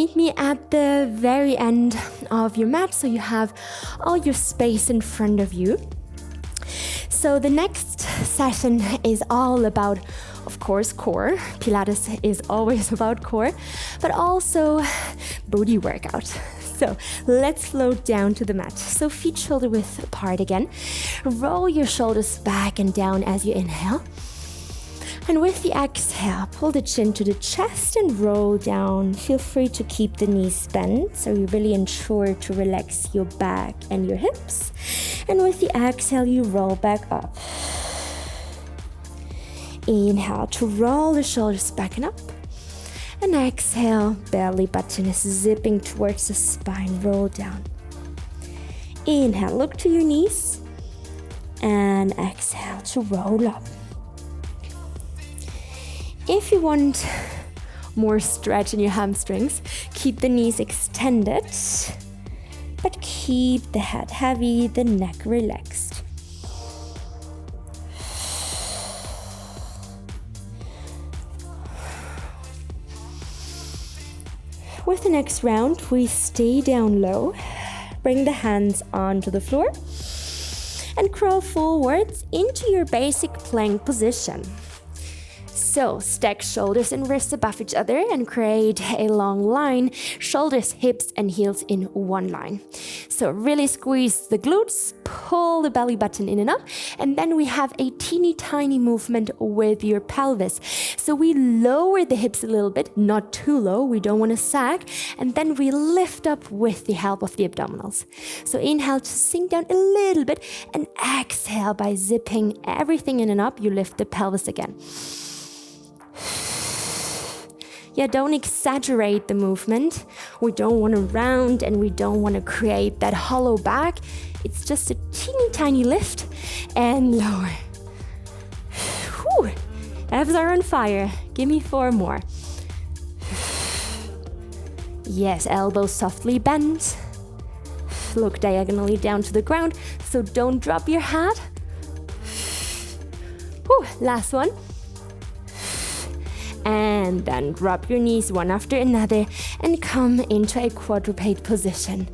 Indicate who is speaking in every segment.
Speaker 1: meet me at the very end of your mat, so you have all your space in front of you. So the next session is all about, of course, core. Pilates is always about core, but also booty workout. So let's float down to the mat. So feet shoulder width apart again. Roll your shoulders back and down as you inhale. And with the exhale, pull the chin to the chest and roll down. Feel free to keep the knees bent, so you really ensure to relax your back and your hips. And with the exhale, you roll back up. Inhale to roll the shoulders back and up. And exhale, belly button is zipping towards the spine, roll down. Inhale, look to your knees. And exhale to roll up. If you want more stretch in your hamstrings, keep the knees extended, but keep the head heavy, the neck relaxed. With the next round, we stay down low, bring the hands onto the floor, and crawl forwards into your basic plank position. So stack shoulders and wrists above each other and create a long line, shoulders, hips, and heels in one line. So really squeeze the glutes, pull the belly button in and up, and then we have a teeny tiny movement with your pelvis. So we lower the hips a little bit, not too low, we don't want to sag, and then we lift up with the help of the abdominals. So inhale to sink down a little bit, and exhale by zipping everything in and up, you lift the pelvis again. Yeah, don't exaggerate the movement. We don't want to round and we don't want to create that hollow back. It's just a teeny tiny lift and lower. Whew. Abs are on fire. Give me 4 more. Yes, elbows softly bent. Look diagonally down to the ground, so don't drop your head. Whew. Last one. And then drop your knees one after another and come into a quadruped position.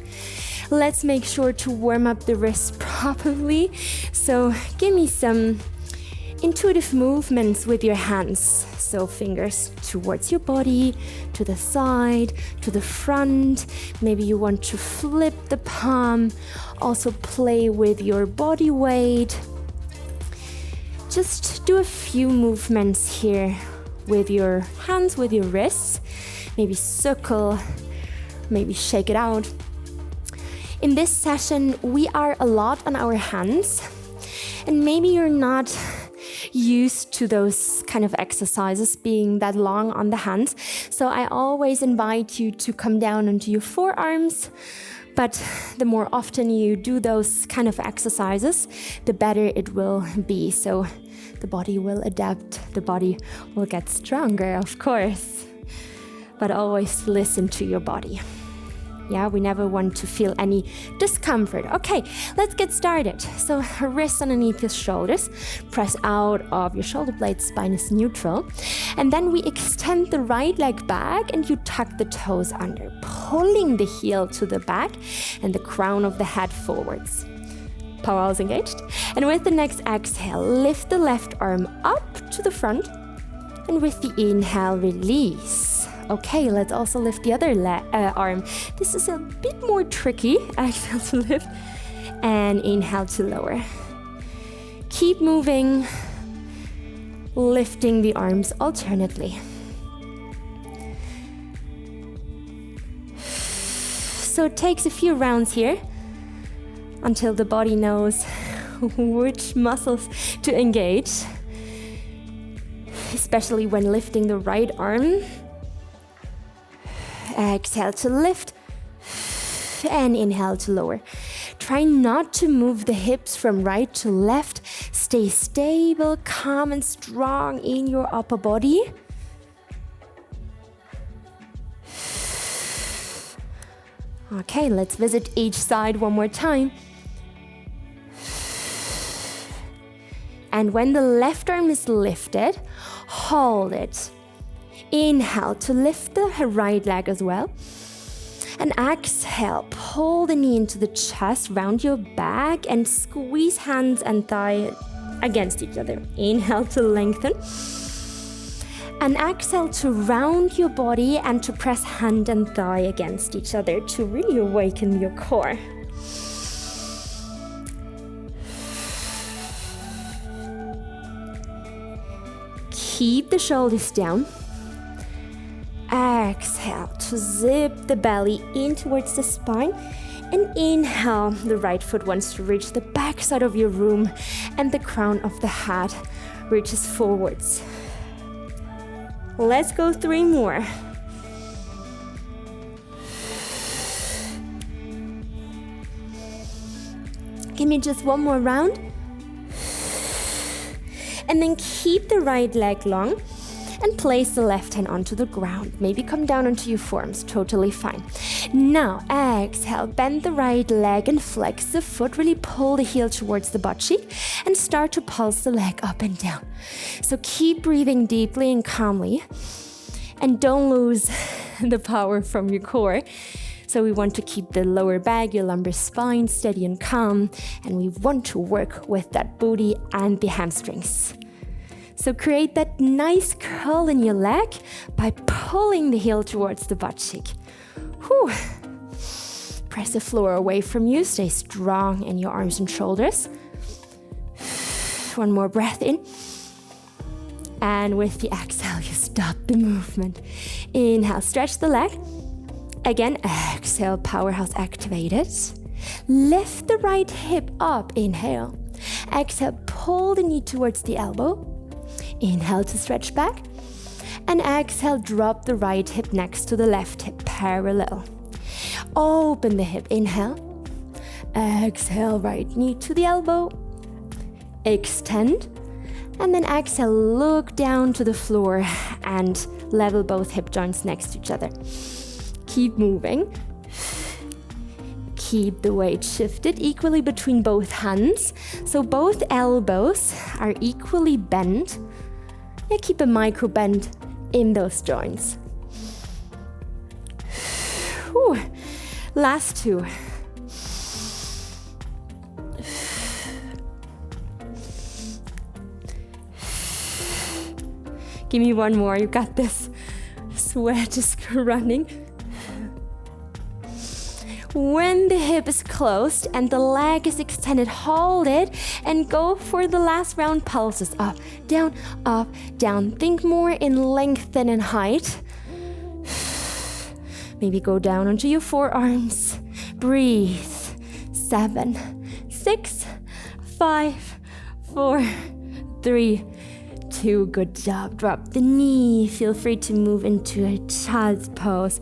Speaker 1: Let's make sure to warm up the wrists properly. So give me some intuitive movements with your hands. So fingers towards your body, to the side, to the front. Maybe you want to flip the palm. Also play with your body weight. Just do a few movements here with your hands, with your wrists. Maybe circle, maybe shake it out. In this session, we are a lot on our hands, and maybe you're not used to those kind of exercises being that long on the hands. So I always invite you to come down onto your forearms, but the more often you do those kind of exercises, the better it will be. So the body will adapt, the body will get stronger, of course. But always listen to your body. Yeah, we never want to feel any discomfort. Okay, let's get started. So wrists underneath your shoulders, press out of your shoulder blades, spine is neutral. And then we extend the right leg back and you tuck the toes under, pulling the heel to the back and the crown of the head forwards. Powerhouse engaged. And with the next exhale, lift the left arm up to the front. And with the inhale, release. Okay, let's also lift the other arm. This is a bit more tricky. Exhale to lift and inhale to lower. Keep moving, lifting the arms alternately. So it takes a few rounds here until the body knows which muscles to engage, especially when lifting the right arm. Exhale to lift and inhale to lower. Try not to move the hips from right to left. Stay stable, calm and strong in your upper body. Okay, let's visit each side one more time. And when the left arm is lifted, hold it. Inhale to lift the right leg as well. And exhale, pull the knee into the chest, round your back, and squeeze hands and thigh against each other. Inhale to lengthen. And exhale to round your body and to press hand and thigh against each other to really awaken your core. Keep the shoulders down. Exhale to zip the belly in towards the spine. And inhale, the right foot wants to reach the back side of your room and the crown of the head reaches forwards. Let's go 3 more. Give me just 1 more round. And then keep the right leg long and place the left hand onto the ground. Maybe come down onto your forearms, totally fine. Now, exhale, bend the right leg and flex the foot. Really pull the heel towards the butt cheek and start to pulse the leg up and down. So keep breathing deeply and calmly. And don't lose the power from your core. So we want to keep the lower back, your lumbar spine steady and calm. And we want to work with that booty and the hamstrings. So create that nice curl in your leg by pulling the heel towards the butt cheek. Whew. Press the floor away from you. Stay strong in your arms and shoulders. 1 more breath in. And with the exhale, you stop the movement. Inhale, stretch the leg. Again, exhale, powerhouse activated. Lift the right hip up, inhale. Exhale, pull the knee towards the elbow. Inhale to stretch back. And exhale, drop the right hip next to the left hip, parallel. Open the hip, inhale. Exhale, right knee to the elbow. Extend. And then exhale, look down to the floor and level both hip joints next to each other. Keep moving. Keep the weight shifted equally between both hands. So both elbows are equally bent. Yeah, keep a micro bend in those joints. Whew. Last 2. Give me 1 more, you got this. Sweat is running. When the hip is closed and the leg is extended, hold it and go for the last round pulses. Up, down, up, down. Think more in length than in height. Maybe go down onto your forearms. Breathe. 7, 6, 5, 4, 3, 2. Good job. Drop the knee. Feel free to move into a child's pose.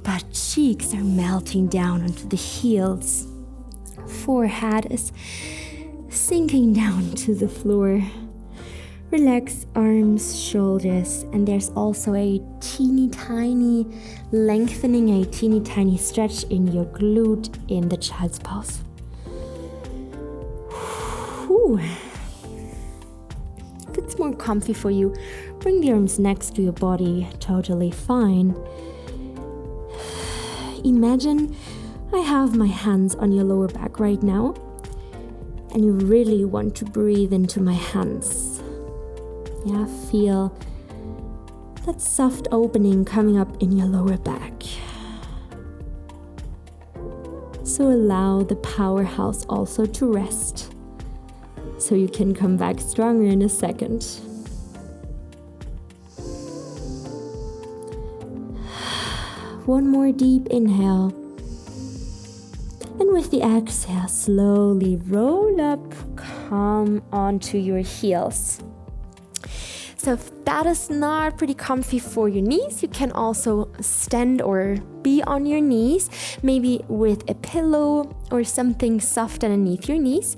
Speaker 1: Butt cheeks are melting down onto the heels. Forehead is sinking down to the floor. Relax arms, shoulders, and there's also a teeny tiny lengthening, a teeny tiny stretch in your glute in the child's pose. Whew. If it's more comfy for you, bring the arms next to your body, totally fine. Imagine I have my hands on your lower back right now, and you really want to breathe into my hands. Yeah, feel that soft opening coming up in your lower back. So allow the powerhouse also to rest, so you can come back stronger in a second. One more deep inhale. And with the exhale, slowly roll up, come onto your heels. So if that is not pretty comfy for your knees, you can also stand or be on your knees, maybe with a pillow or something soft underneath your knees.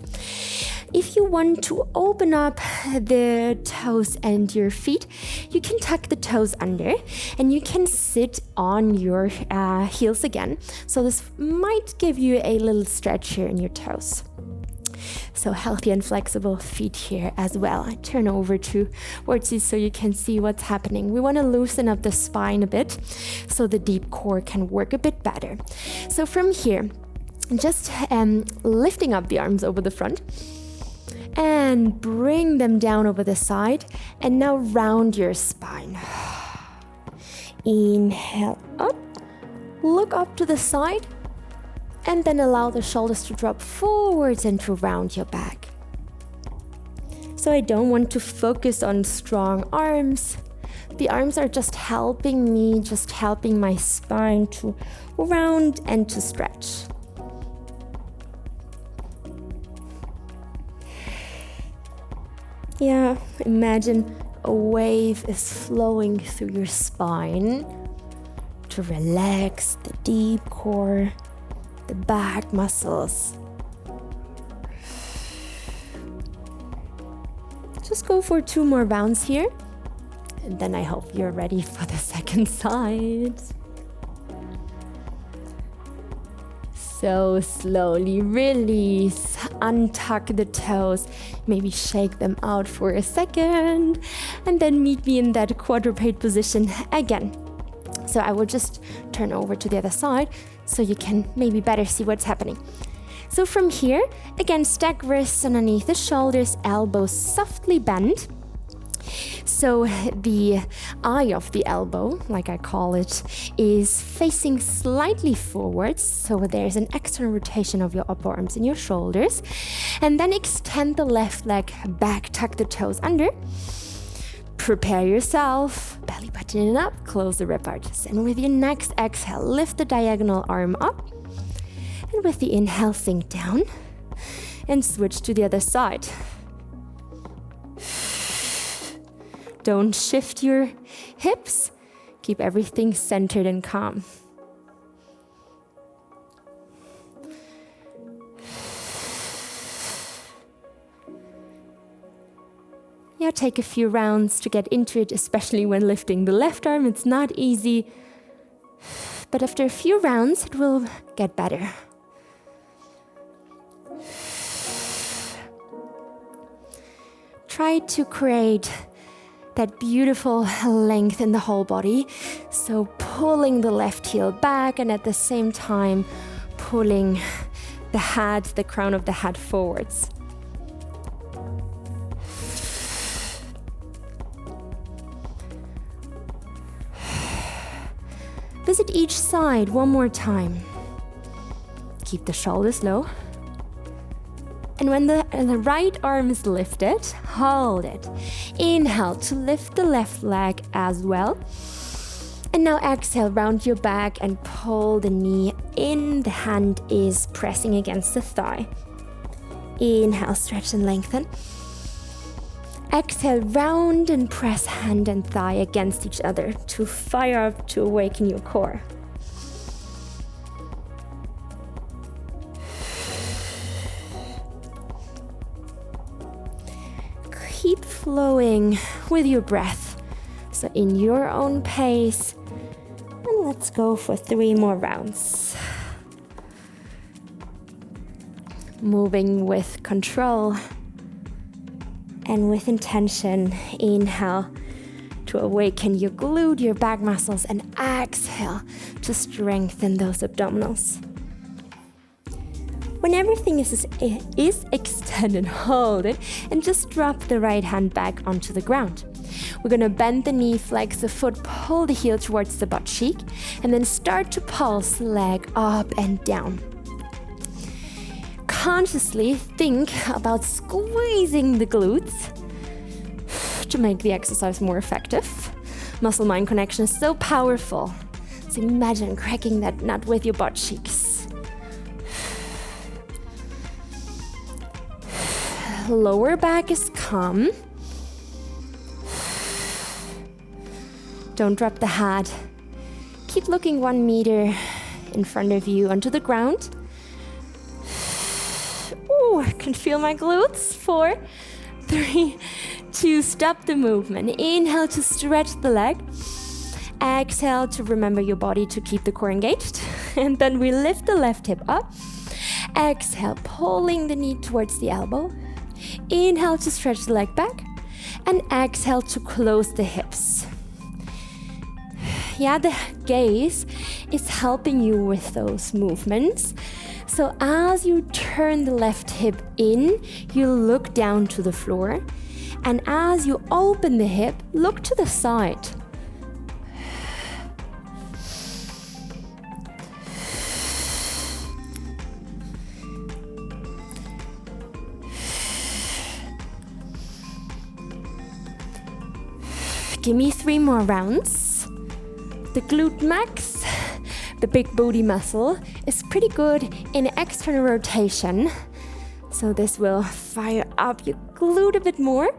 Speaker 1: If you want to open up the toes and your feet, you can tuck the toes under and you can sit on your heels again. So this might give you a little stretch here in your toes. So healthy and flexible feet here as well. I turn over towards you so you can see what's happening. We want to loosen up the spine a bit so the deep core can work a bit better. So from here, just lifting up the arms over the front and bring them down over the side, and now round your spine. Inhale up, look up to the side, and then allow the shoulders to drop forwards and to round your back. So I don't want to focus on strong arms. The arms are just helping me, just helping my spine to round and to stretch. Yeah, imagine a wave is flowing through your spine to relax the deep core, the back muscles. Just go for 2 more rounds here, and then I hope you're ready for the second side. So slowly release, untuck the toes, maybe shake them out for a second, and then meet me in that quadruped position again. So I will just turn over to the other side so you can maybe better see what's happening. So from here, again, stack wrists underneath the shoulders, elbows softly bend. So the eye of the elbow, like I call it, is facing slightly forwards. So there's an external rotation of your upper arms and your shoulders. And then extend the left leg back, tuck the toes under. Prepare yourself, belly button up, close the rib arches. And with your next exhale, lift the diagonal arm up. And with the inhale, sink down and switch to the other side. Don't shift your hips. Keep everything centered and calm. Yeah, take a few rounds to get into it, especially when lifting the left arm. It's not easy, but after a few rounds, it will get better. Try to create that beautiful length in the whole body. So pulling the left heel back and at the same time pulling the head, the crown of the head forwards. Visit each side one more time. Keep the shoulders low. And when the right arm is lifted, hold it. Inhale to lift the left leg as well. And now exhale, round your back and pull the knee in. The hand is pressing against the thigh. Inhale, stretch and lengthen. Exhale, round and press hand and thigh against each other to fire up, to awaken your core. Keep flowing with your breath, so in your own pace. And let's go for 3 more rounds. Moving with control and with intention. Inhale to awaken your glute, your back muscles, and exhale to strengthen those abdominals. When everything is extended, hold it, and just drop the right hand back onto the ground. We're gonna bend the knee, flex the foot, pull the heel towards the butt cheek, and then start to pulse leg up and down. Consciously think about squeezing the glutes to make the exercise more effective. Muscle-mind connection is so powerful. So imagine cracking that nut with your butt cheeks. Lower back is calm. Don't drop the head. Keep looking 1 meter in front of you onto the ground. Ooh, I can feel my glutes. 4, 3, 2, stop the movement. Inhale to stretch the leg. Exhale to remember your body to keep the core engaged. And then we lift the left hip up. exhale, pulling the knee towards the elbow. Inhale to stretch the leg back, and exhale to close the hips. Yeah, the gaze is helping you with those movements. So as you turn the left hip in, you look down to the floor. And as you open the hip, look to the side. Give me 3 more rounds. The glute max, the big booty muscle, is pretty good in external rotation. So this will fire up your glute a bit more.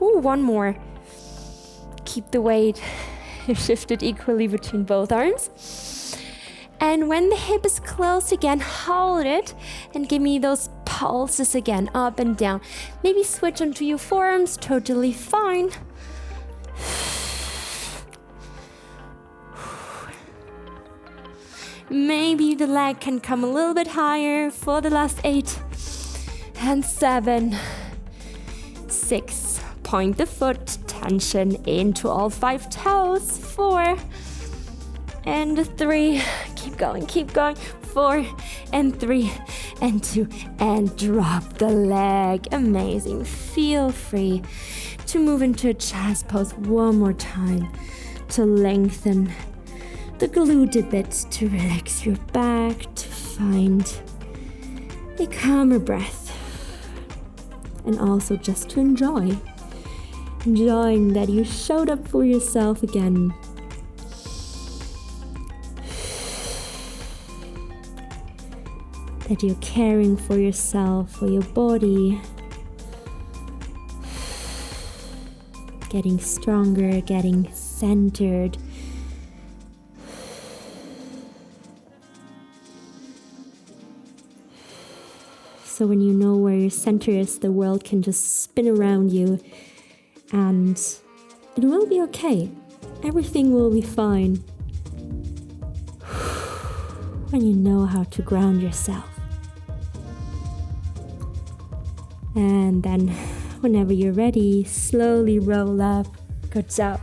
Speaker 1: Ooh, 1 more. Keep the weight shifted equally between both arms. And when the hip is closed again, hold it and give me those pulses again, up and down. Maybe switch onto your forearms, totally fine. Maybe the leg can come a little bit higher for the last 8 and 7, 6. Point the foot, tension into all 5 toes. 4 and 3. Keep going. 4 and 3 and 2 and drop the leg. Amazing. Feel free to move into a chest pose one more time to lengthen the glute a bit, to relax your back, to find a calmer breath, and also just to enjoying that you showed up for yourself again. That you're caring for yourself, for your body, getting stronger, getting centered. So when you know where your center is, the world can just spin around you and it will be okay. Everything will be fine. When you know how to ground yourself. And then whenever you're ready, slowly roll up. Good job.